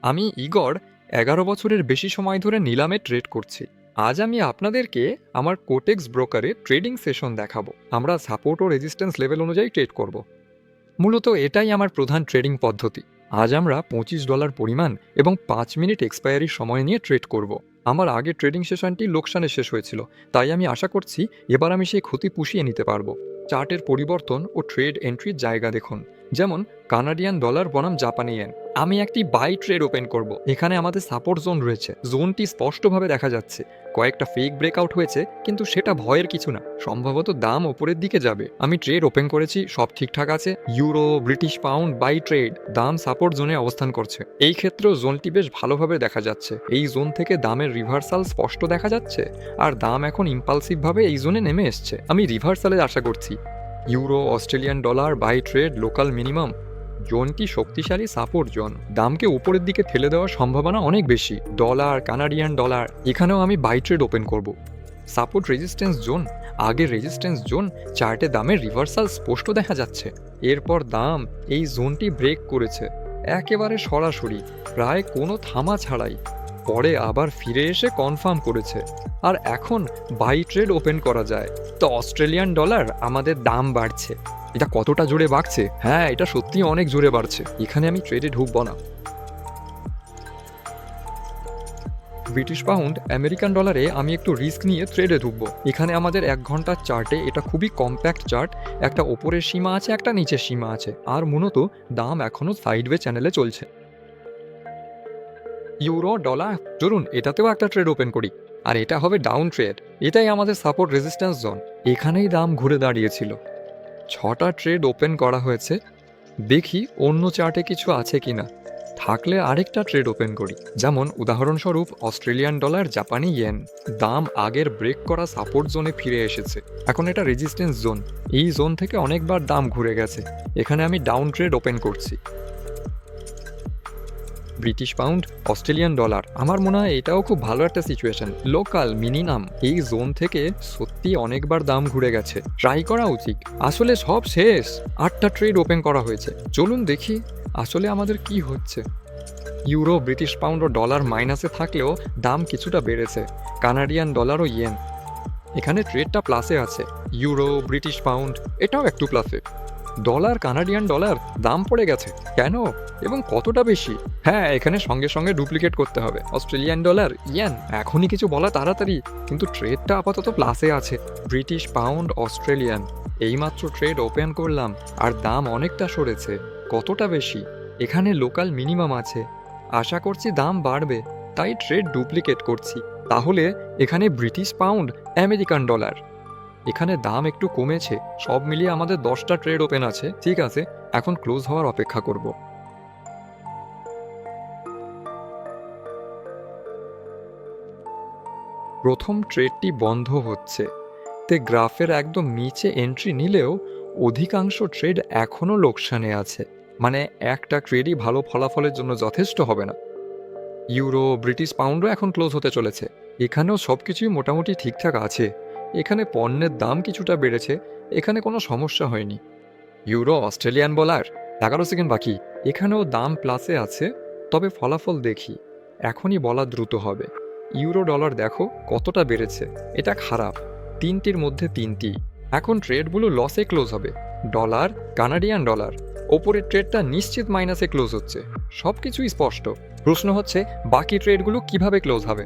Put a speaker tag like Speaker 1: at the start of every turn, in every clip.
Speaker 1: আমি ইগর 11 বছরের বেশি সময় ধরে নিলামে ট্রেড করছি। আজ আমি আপনাদেরকে আমার কোটেক্স ব্রোকারে ট্রেডিং সেশন দেখাবো। আমরা সাপোর্ট ও রেজিস্ট্যান্স লেভেল অনুযায়ী ট্রেড করব। মূলত এটাই আমার প্রধান ট্রেডিং পদ্ধতি। আজ আমরা $25 পরিমাণ এবং 5 মিনিট এক্সপায়ারির সময় নিয়ে ট্রেড করব। আমার আগের ট্রেডিং সেশনটি লোকসানে শেষ হয়েছিল, তাই আমি আশা করছি এবার আমি সেই ক্ষতি পুষিয়ে নিতে পারবো। চার্টের পরিবর্তন ও ট্রেড এন্ট্রির জায়গা দেখুন, যেমন কানাডিয়ান ডলার বনাম জাপানি ইয়েন। আমি একটি বাই ট্রেড ওপেন করব। এখানে আমাদের সাপোর্ট জোন রয়েছে, জোনটি স্পষ্টভাবে দেখা যাচ্ছে। কয়েকটা ফেক ব্রেকআউট হয়েছে, কিন্তু সেটা ভয়ের কিছু না, সম্ভবত দাম ওপরের দিকে যাবে। আমি ট্রেড ওপেন করেছি, সব ঠিকঠাক আছে। Euro, British pound buy trade, দাম সাপোর্ট জোনে অবস্থান করছে। এই ক্ষেত্রেও জোনটি বেশ ভালোভাবে দেখা যাচ্ছে। এই জোন থেকে দামের রিভার্সাল স্পষ্ট দেখা যাচ্ছে, আর দাম এখন ইম্পালসিভভাবে এই জোনে নেমে এসছে। আমি রিভার্সালের আশা করছি। Euro, Australian dollar by trade, local minimum. জোনটি শক্তিশালী সাপোর্ট জোন, দামকে উপরের দিকে ঠেলে দেওয়ার সম্ভাবনা অনেক বেশি। ডলার, কানাডিয়ান ডলার, এখানেও আমি বাই ট্রেড ওপেন করব। সাপোর্ট রেজিস্ট্যান্স জোন, আগের রেজিস্ট্যান্স জোন, চার্টে দামের রিভার্সাল স্পষ্ট দেখা যাচ্ছে। এরপর দাম এই জোনটি ব্রেক করেছে, একেবারে সরাসরি, প্রায় কোনো থামা ছাড়াই। পরে আবার ফিরে এসে কনফার্ম করেছে, আর এখন বাই ট্রেড ওপেন করা যায়। তো অস্ট্রেলিয়ান ডলার, আমাদের দাম বাড়ছে। এটা কতটা জোরে বাড়ছে? হ্যাঁ, এটা সত্যি অনেক জোরে বাড়ছে। এখানে আমি ট্রেডে ঢুকবো না। ব্রিটিশ পাউন্ড, আমেরিকান ডলারে আমি একটু রিস্ক নিয়ে ট্রেডে ঢুকবো। এখানে আমাদের 1 ঘন্টার চার্টে এটা খুবই কম্প্যাক্ট চার্ট। একটা ওপরের সীমা আছে, একটা নিচের সীমা আছে, আর মূলত দাম এখনও সাইডওয়ে চ্যানেলে চলছে। ইউরো, ডলার, চলুন এটাতেও একটা ট্রেড ওপেন করি। আর এটা হবে ডাউন ট্রেড। এটাই আমাদের সাপোর্ট রেজিস্ট্যান্স জোন। এখানেই দাম ঘুরে দাঁড়িয়েছিল। 6টা ট্রেড ওপেন করা হয়েছে। দেখি অন্য চার্টে কিছু আছে কিনা। থাকলে আরেকটা ট্রেড ওপেন করি। যেমন উদাহরণস্বরূপ অস্ট্রেলিয়ান ডলার, জাপানি ইয়েন। দাম আগের ব্রেক করা সাপোর্ট জোনে ফিরে এসেছে। এখন এটা রেজিস্ট্যান্স জোন। এই জোন থেকে অনেকবার দাম ঘুরে গেছে। এখানে আমি ডাউন ট্রেড ওপেন করছি। ব্রিটিশ পাউন্ড, অস্ট্রেলিয়ান ডলার, আমার মনে হয় এটাও খুব ভালো একটা সিচুয়েশন। লোকাল মিনিমাম, এই জোন থেকে সত্যি অনেকবার দাম ঘুরে গেছে, ট্রাই করা উচিত। আসলে সব শেষ, 8টা ট্রেড ওপেন করা হয়েছে। চলুন দেখি আসলে আমাদের কি হচ্ছে। ইউরো, ব্রিটিশ পাউন্ড ও ডলার মাইনাসে থাকলেও দাম কিছুটা বেড়েছে। কানাডিয়ান ডলার ও ইয়েন, এখানে ট্রেডটা প্লাসে আছে। ইউরো, ব্রিটিশ পাউন্ড, এটাও একটু প্লাসে। ডলার, কানাডিয়ান ডলার, দাম পড়ে গেছে কেন এবং কতটা বেশি? হ্যাঁ, এখানে সঙ্গে সঙ্গে ডুপ্লিকেট করতে হবে। অস্ট্রেলিয়ান ডলার, ইয়েন, এখনই কিছু বলা তাড়াতাড়ি, কিন্তু ট্রেডটা আপাতত প্লাসে আছে। ব্রিটিশ পাউন্ড, অস্ট্রেলিয়ান, এইমাত্র ট্রেড ওপেন করলাম, আর দাম অনেকটা সরেছে। কতটা বেশি? এখানে লোকাল মিনিমাম আছে। আশা করছি দাম বাড়বে, তাই ট্রেড ডুপ্লিকেট করছি। তাহলে এখানে ব্রিটিশ পাউন্ড, আমেরিকান ডলার, এখানে দাম একটু কমেছে। সব মিলিয়ে আমাদের 10টা ট্রেড ওপেন আছে। ঠিক আছে, এখন ক্লোজ হওয়ার অপেক্ষা করব। প্রথম ট্রেডটি বন্ধ হচ্ছে, তে গ্রাফের একদম নিচে এন্ট্রি নিলেও অধিকাংশ ট্রেড এখনও লোকসানে আছে। মানে একটা ট্রেডই ভালো ফলাফলের জন্য যথেষ্ট হবে না। ইউরো, ব্রিটিশ পাউন্ডও এখন ক্লোজ হতে চলেছে। এখানেও সব কিছুই মোটামুটি ঠিকঠাক আছে। এখানে পণ্যের দাম কিছুটা বেড়েছে, এখানে কোনো সমস্যা হয়নি। ইউরো, অস্ট্রেলিয়ান ডলার, 11 সেকেন্ড বাকি। এখানেও দাম প্লাসে আছে, তবে ফলাফল দেখি। এখনই বলা দ্রুত হবে। ইউরো ডলার দেখো কতটা বেড়েছে, এটা খারাপ। 3টির মধ্যে 3টি। এখন ট্রেডগুলো লসে ক্লোজ হবে। ডলার, কানাডিয়ান ডলার, ওপরের ট্রেডটা নিশ্চিত মাইনাসে ক্লোজ হচ্ছে। সব কিছুই স্পষ্ট। প্রশ্ন হচ্ছে বাকি ট্রেডগুলো কিভাবে ক্লোজ হবে।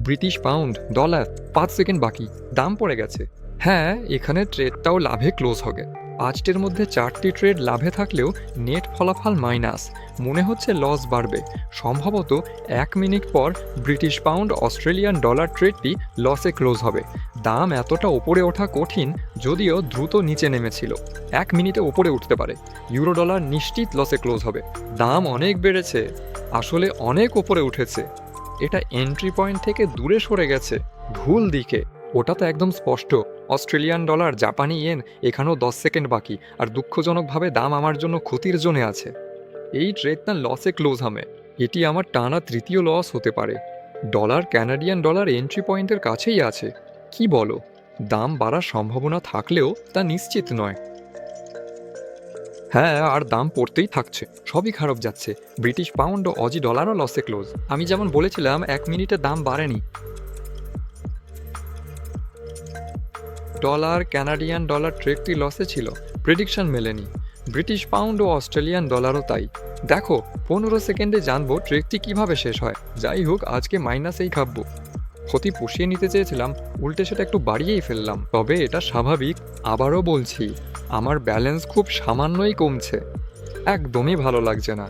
Speaker 1: ব্রিটিশ পাউন্ড, ডলার, 5 সেকেন্ড বাকি, দাম পড়ে গেছে। হ্যাঁ, এখানে ট্রেডটাও লাভে ক্লোজ হবে। 5টির মধ্যে 4টি ট্রেড লাভে থাকলেও নেট ফলাফল মাইনাস। মনে হচ্ছে লস বাড়বে। সম্ভবত 1 মিনিট পর ব্রিটিশ পাউন্ড, অস্ট্রেলিয়ান ডলার ট্রেডটি লসে ক্লোজ হবে। দাম এতটা ওপরে ওঠা কঠিন, যদিও দ্রুত নিচে নেমেছিল। 1 মিনিটে ওপরে উঠতে পারে। ইউরো ডলার নিশ্চিত লসে ক্লোজ হবে। দাম অনেক বেড়েছে, আসলে অনেক ওপরে উঠেছে। এটা এন্ট্রি পয়েন্ট থেকে দূরে সরে গেছে, ভুল দিকে। ওটা তো একদম স্পষ্ট। অস্ট্রেলিয়ান ডলার, জাপানি ইয়েন, এখানেও 10 সেকেন্ড বাকি, আর দুঃখজনকভাবে দাম আমার জন্য ক্ষতির জোনে আছে। এই ট্রেডটা লসে ক্লোজ হবে। এটি আমার টানা 3য় লস হতে পারে। ডলার, কানাডিয়ান ডলার এন্ট্রি পয়েন্টের কাছেই আছে। কি বলো? দাম বাড়ার সম্ভাবনা থাকলেও তা নিশ্চিত নয়। হ্যাঁ, আর দাম পড়তেই থাকছে, সবই খারাপ যাচ্ছে। ব্রিটিশ পাউন্ড ও অজি ডলারও লসে ক্লোজ। আমি যেমন বলেছিলাম 1 মিনিটে দাম বাড়েনি। ডলার কানাডিয়ান ডলার ট্রেডটি লসে ছিল, প্রেডিকশন মেলেনি। ব্রিটিশ পাউন্ড ও অস্ট্রেলিয়ান ডলারও তাই। দেখো, 15 সেকেন্ডে জানবো ট্রেডটি কিভাবে শেষ হয়। যাই হোক, আজকে মাইনাসেই খাবো। ক্ষতি পুষিয়ে নিতে চেয়েছিলাম, উল্টে সেটা একটু বাড়িয়েই ফেললাম। তবে এটা স্বাভাবিক। আবারও বলছি, আমার ব্যালেন্স খুব সামান্যই কমছে। একদমই ভালো লাগছে না।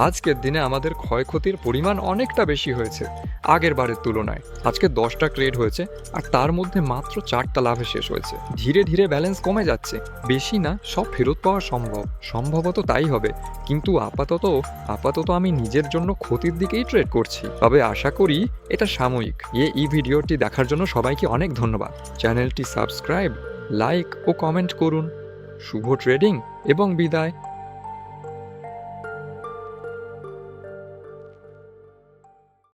Speaker 1: আজকের দিনে আমাদের ক্ষয়ক্ষতির পরিমাণ অনেকটা বেশি হয়েছে আগের বারের তুলনায়। আজকে 10টা ট্রেড হয়েছে, আর তার মধ্যে মাত্র 4টা লাভে শেষ হয়েছে। ধীরে ধীরে ব্যালেন্স কমে যাচ্ছে। বেশি না, সব ফেরত পাওয়া সম্ভব, সম্ভবত তাই হবে। কিন্তু আপাতত আমি নিজের জন্য ক্ষতির দিকেই ট্রেড করছি। তবে আশা করি এটা সাময়িক। এই ভিডিওটি দেখার জন্য সবাইকে অনেক ধন্যবাদ। চ্যানেলটি সাবস্ক্রাইব, লাইক ও কমেন্ট করুন। শুভ ট্রেডিং এবং বিদায়।